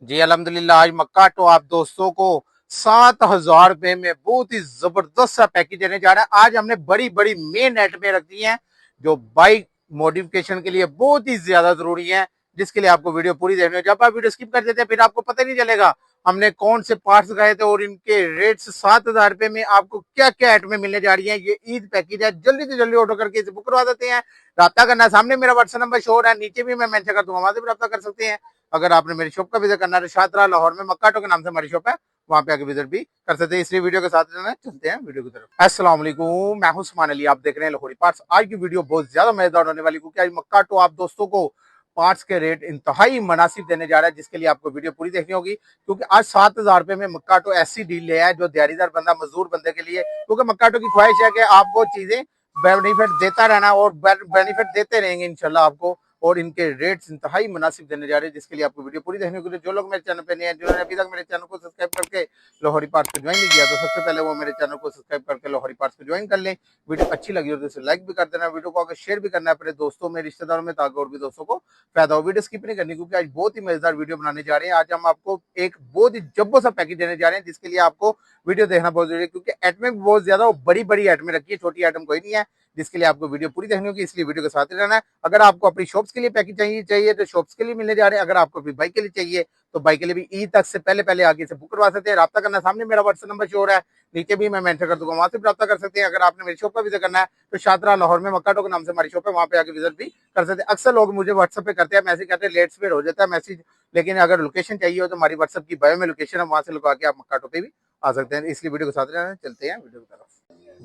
जी अल्हम्दुलिल्लाह। आज मक्का तो आप दोस्तों को 7,000 रुपए में बहुत ही जबरदस्त सा पैकेज देने जा रहा है। आज हमने बड़ी बड़ी मेन नेट में रख दी है जो बाइक मॉडिफिकेशन के लिए बहुत ही ज्यादा जरूरी है, जिसके लिए आपको वीडियो पूरी देखनी है। जब आप वीडियो स्किप कर देते हैं फिर आपको पता नहीं चलेगा हमने कौन से पार्ट्स लगाए थे और इनके रेट्स 7,000 रुपए में आपको क्या क्या आइटमें मिलने जा रही है। ये ईद पैकेज है, जल्दी से जल्दी ऑर्डर करके इसे बुक करवा देते हैं। राब्ता करना, सामने मेरा व्हाट्सएप नंबर शो हो रहा है, नीचे भी मैं मेंशन कर दूंगा, वहां से भी राब्ता कर सकते हैं। अगर आपने मेरी शॉप का विजिट करना है, शादरा लाहौर में मक्काटो के नाम से हमारी शॉप है, वहां पे आके विजिट भी कर सकते हैं। इसलिए वीडियो के साथ चलते हैं वीडियो की तरफ। अस्सलाम वालेकुम, मैं हूं उस्मान अली, आप देख रहे हैं लाहौरी पार्ट्स। आज की वीडियो बहुत ज्यादा मजेदार होने वाली, क्योंकि आज मक्काटो आप दोस्तों को पार्ट्स के रेट इंतहाई मुनासिब देने जा रहा है, जिसके लिए आपको वीडियो पूरी देखनी होगी। क्योंकि आज 7,000 रुपए में मक्काटो ऐसी डील ले आया है जो दिहाड़ीदार बंदा, मजदूर बंदे के लिए। क्योंकि मक्काटो की ख्वाहिश है कि आपको चीजें बेनिफिट देता रहना और बेनिफिट देते रहेंगे इंशाल्लाह आपको। और इनके रेट्स इंतहाई मुनासिब देने जा रहे हैं, जिसके लिए आपको वीडियो पूरी देखने के लिए। जो लोग मेरे चैनल पे नहीं है, जिन्होंने अभी तक मेरे चैनल को सब्सक्राइब करके लाहौरी पार्ट्स को ज्वाइन नहीं किया, तो सबसे पहले वो मेरे चैनल को सब्सक्राइब करके लाहौरी पार्ट्स को ज्वाइन कर लें। वीडियो अच्छी लगी हो तो इसे लाइक भी कर देना, वीडियो को आगे शेयर भी करना है अपने दोस्तों में, रिश्तेदारों में, ताकि और भी दोस्तों को फायदा हो। वीडियो स्किप नहीं करनी, क्योंकि आज बहुत ही मजेदार वीडियो बनाने जा रहे हैं। आज हम आपको एक बहुत ही जब्बो सा पैकेज देने जा रहे हैं, जिसके लिए आपको वीडियो देखना बहुत जरूरी है। क्योंकि आइटमें भी बहुत ज्यादा और बड़ी बड़ी आइटमें रखी है, छोटी आइटम कोई नहीं है, जिसके लिए आपको वीडियो पूरी देखनी होगी। इसलिए वीडियो के साथ ही रहना है। अगर आपको अपनी शॉप्स के लिए पैकेज चाहिए तो शॉप्स के लिए मिलने जा रहे हैं। अगर आपको अपनी बाइक के लिए चाहिए तो बाइक के लिए भी ईद तक से पहले आगे इसे बुक करवा सकते हैं। राब्ता करना, सामने मेरा व्हाट्सएप नंबर शो हो रहा है, नीचे भी मैं मेंशन कर दूंगा, वहां से भी राब्ता कर सकते हैं। अगर आपने मेरी शॉप का विजिट करना है तो शादरा लाहौर में मक्काटो के नाम से हमारी शॉप है, वहां पे आके विजिट भी कर सकते हैं। अक्सर लोग मुझे व्हाट्सएप पे करते हैं मैसेज, कहते हैं लेट स्पीड हो जाता है मैसेज, लेकिन अगर लोकेशन चाहिए हो तो हमारी व्हाट्सएप की बायो में लोकेशन है, वहां से लगा के आप मक्काटो पे भी आ सकते हैं। इसलिए वीडियो के साथ रहना, चलते हैं वीडियो की तरफ।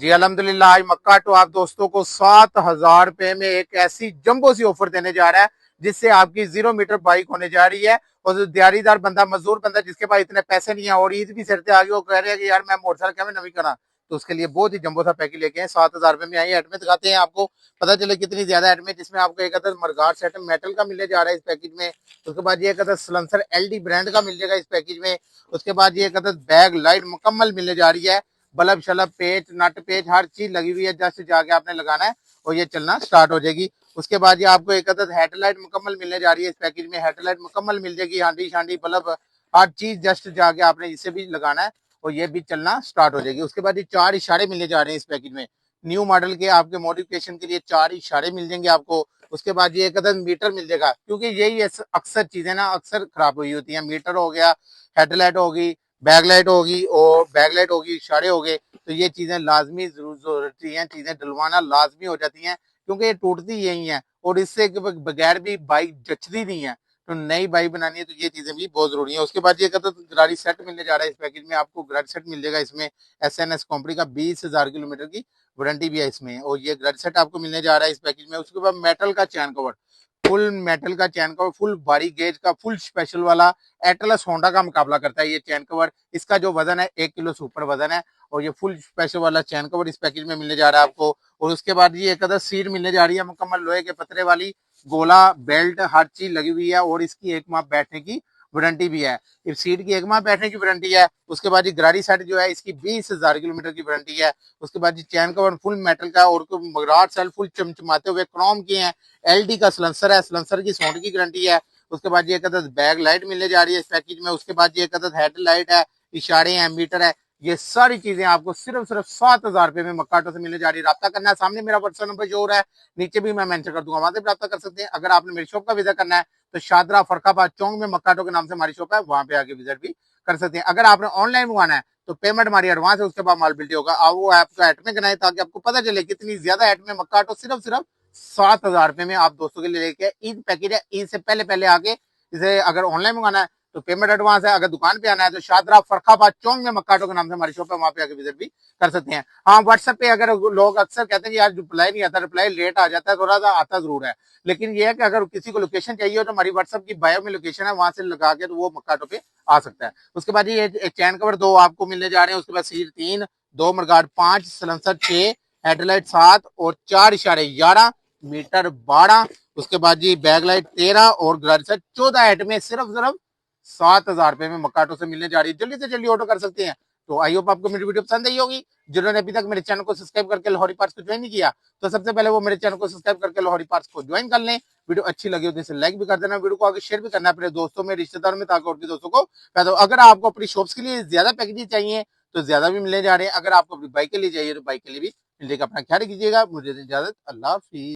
जी अल्हम्दुलिल्लाह। आज मक्काटो आप दोस्तों को 7,000 रुपए में एक ऐसी जंबो सी ऑफर देने जा रहा है, जिससे आपकी 0 मीटर बाइक होने जा रही है। और जो दिहाड़ीदार बंदा, मजदूर बंदा, जिसके पास इतने पैसे नहीं है और ईद भी सिर से आगे, वो कह रहे हैं कि यार मैं मोटरसाइकिल क्या नवी करा, तो उसके लिए बहुत ही जंबो सा पैकेज लेके 7,000 रुपए में आई एडमें दिखाते हैं आपको, पता चले कितनी ज्यादा एडमें। जिसमें आपको एक अदर मरगाट सेट मेटल का मिलने जा रहा है इस पैकेज में। उसके बाद ये एक अदर सलेंसर एलडी ब्रांड का मिल जाएगा इस पैकेज में। उसके बाद ये एक अदर बैग लाइट मुकम्मल मिलने जा रही है, बल्ब शलब पेच नट पेच हर चीज लगी हुई है, जस्ट जाके आपने लगाना है और ये चलना स्टार्ट हो जाएगी। उसके बाद ये आपको एक अदद हेडलाइट मुकम्मल मिलने जा रही है इस पैकेज में, हेडलाइट मुकम्मल मिल जाएगी, हांडी शांडी बल्ब हर चीज जस्ट जाके आपने इसे भी लगाना है और ये भी चलना स्टार्ट हो जाएगी। उसके बाद ये 4 इशारे मिलने जा रहे हैं इस पैकेज में, न्यू मॉडल के आपके मॉडिफिकेशन के लिए 4 इशारे मिल जाएंगे आपको। उसके बाद ये एक अदद मीटर मिल जाएगा, क्योंकि यही अक्सर चीजें ना अक्सर खराब हुई होती है। मीटर हो गया, हेडलाइट होगी, बैकलाइट होगी और बैकलाइट होगी, इशारे हो गए, तो ये चीजें लाजमी जरूरती हैं, चीजें डलवाना लाजमी हो जाती हैं, क्योंकि ये टूटती यही है और इससे बगैर भी बाइक जचती नहीं है। तो नई बाइक बनानी है तो ये चीजें भी बहुत जरूरी है। उसके बाद ये कहता है गाड़ी सेट मिलने जा रहा है इस पैकेज में, आपको गाड़ी सेट मिल जाएगा इसमें। SNS कंपनी का 20,000 किलोमीटर की वारंटी भी है इसमें, और ये गाड़ी सेट आपको मिलने जा रहा है इस पैकेज में। उसके बाद मेटल का चैन कवर, फुल मेटल का चैन कवर, फुल भारी गेज का, फुल स्पेशल वाला एटलस होंडा का मुकाबला करता है ये चैन कवर। इसका जो वजन है 1 किलो से ऊपर वजन है, और ये फुल स्पेशल वाला चैन कवर इस पैकेज में मिलने जा रहा है आपको। और उसके बाद ये एक अदर सीट मिलने जा रही है मुकम्मल लोहे के पतरे वाली, गोला बेल्ट हर चीज लगी हुई है, और इसकी 1 माह बैठने की वारंटी भी है। इस सीट की 1 माह बैठने की वारंटी है। उसके बाद ये गरारी सेट जो है इसकी 20,000 किलोमीटर की वारंटी है। उसके बाद ये चैन कवर फुल मेटल का और मगराट सेल फुल चमचमाते हुए क्रोम के हैं। LD का सलेंसर है, सलेंसर की साउंड की गारंटी है। उसके बाद ये कहता बैक लाइट मिलने जा रही है इस पैकेज में। उसके बाद ये कहता हेडलाइट है, इशारे हैं, मीटर है, ये सारी चीजें आपको सिर्फ 7,000 रुपए में मक्काटो से मिलने जा रही है। राब्ता करना है, सामने मेरा व्हाट्सएप नंबर जो हो रहा है, नीचे भी मैं मेंशन कर दूंगा, वहां से राब्ता कर सकते हैं। अगर आपने मेरी शॉप का विजिट करना है तो शादरा फरखाबाद चौक में मक्काटो के नाम से हमारी शॉप है, वहां पे आके विजिट भी कर सकते हैं। अगर आपने ऑनलाइन मंगवाना है तो पेमेंट हमारी एडवांस है, उसके बाद माल बिल्टी होगा। आप वो ऐप का एड में करना है, ताकि आपको पता चले कितनी ज्यादा एड में मक्काटो सिर्फ 7,000 रुपए में आप दोस्तों के लिए लेके। ईद पैकेज है, ईद से पहले आके इसे अगर ऑनलाइन मंगाना है तो पेमेंट एडवांस है। अगर दुकान पे आना है तो शादरा फरखाबाद चौक में मक्काटो के नाम से हमारी शॉप है, वहां पे आके विजिट भी कर सकते हैं। हाँ, व्हाट्सएप पे अगर लोग अक्सर कहते हैं कि यार रिप्लाई नहीं आता, रिप्लाई लेट आ जाता है, थोड़ा सा आता जरूर है, लेकिन ये है कि अगर किसी को लोकेशन चाहिए हो तो हमारी व्हाट्सएप की बायो में लोकेशन है, वहां से लगा के तो वो मक्काटो पे आ सकता है। उसके बाद ये चैन कवर 2 आपको मिलने जा रहे हैं। उसके बाद सीट 3, 2 मरगाट 5, सलेंसर 6, हेडलाइट 7 और 4 इशारे 11, मीटर 12। उसके बाद जी बैक लाइट 13 और ग्रारी सेट 14 एट में सिर्फ 7,000 रुपए में मक्काटो से मिलने जा रही है। जल्दी से जल्दी ऑर्डर कर सकते हैं। तो आई होप आपको मेरी वीडियो पसंद आई होगी। जिन्होंने अभी तक मेरे चैनल को सब्सक्राइब करके लाहौरी पार्ट्स को ज्वाइन नहीं किया, तो सबसे पहले वो मेरे चैनल को सब्सक्राइब करके लाहौरी पार्ट्स को ज्वाइन कर लें। वीडियो अच्छी लगी हो तो इसे लाइक भी कर देना, वीडियो को आगे शेयर भी करना है अपने दोस्तों में, रिश्तेदारों में, ताकि और भी दोस्तों को फायदा हो। अगर आपको अपनी शॉप्स के लिए ज्यादा पैकेजेस चाहिए तो ज्यादा भी मिलने जा रहे हैं। अगर आपको अपनी बाइक के लिए चाहिए तो बाइक के लिए भी मिलने का अपना ख्याल कीजिएगा। मुझे इजाजत, अल्लाह हाफिज।